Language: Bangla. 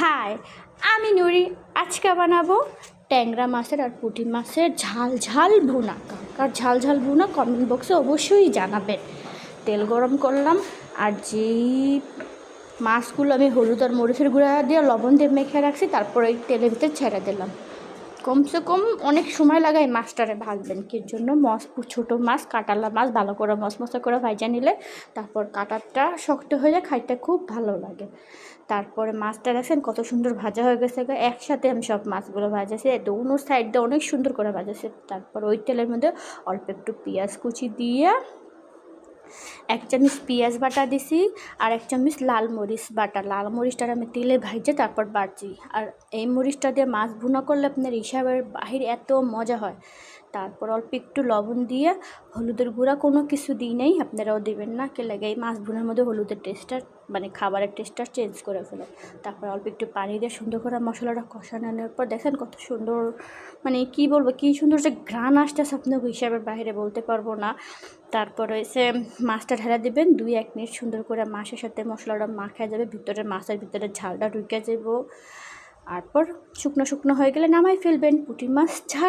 হাই, আমি নুরি। আজকে বানাবো ট্যাংরা মাছের আর পুঁটি মাছের ঝাল ঝাল ভুনা। আর ঝাল ঝাল ভুনা কমেন্ট বক্সে অবশ্যই জানাবেন। তেল গরম করলাম, আর যেই মাছগুলো আমি হলুদ আর মরিচের গুঁড়া দিয়ে লবণ দিয়ে মেখে রাখছি, তারপরে এই তেলের ভিতরে ছেড়ে দিলাম। কমসে কম অনেক সময় লাগে এই মাছটারে ভাজবেন। কির জন্য ছোটো মাছ, কাটালা মাছ ভালো করে মশমশা করে ভাজা নিলে তারপর কাটারটা শক্ত হয়ে যায়, খাইতে খুব ভালো লাগে। তারপরে মাছটা দেখছেন কত সুন্দর ভাজা হয়ে গেছে। একসাথে আমি সব মাছগুলো ভাজাছি, দোনো সাইড দিয়ে অনেক সুন্দর করে ভাজাছি। তারপর ওই তেলের মধ্যে অল্প একটু পেঁয়াজ কুচি দিয়ে 1 চামচ পেঁয়াজ বাটা দিছি, আর 1 চামচ লাল মরিচ বাটা। লাল মরিচটা আমি তেলে ভাজে তারপর বাটছি। আর এই মরিচটা দিয়ে মাছ ভুনা করলে আপনার হিসাবের বাহিরে এত মজা হয়। তারপর অল্প একটু লবণ দিয়ে, হলুদের গুঁড়া কোনো কিছু দিই নেই, আপনারাও দেবেন না, কে লাগে এই মাছ ভুনার মধ্যে হলুদের টেস্টটা মানে খাবারের টেস্টটা চেঞ্জ করে ফেলে। তারপর অল্প একটু পানি দিয়ে সুন্দর করে মশলাটা কষানোর পর দেখেন কত সুন্দর, মানে কি বলবো, কি সুন্দর যে ঘ্রাণ আসতেছে, আপনাকে হিসাবের বাইরে বলতে পারবো না। তারপর হয়েছে মাছটা ঢেলা দেবেন, 2-1 মিনিট সুন্দর করে মাছের সাথে মশলাটা মাখা যাবে, ভিতরে মাছের ভিতরে ঝালটা ঢুকে যাব। তারপর শুকনো শুকনো হয়ে গেলে নামাই ফেলবেন পুঁটি মাছ ঝাল।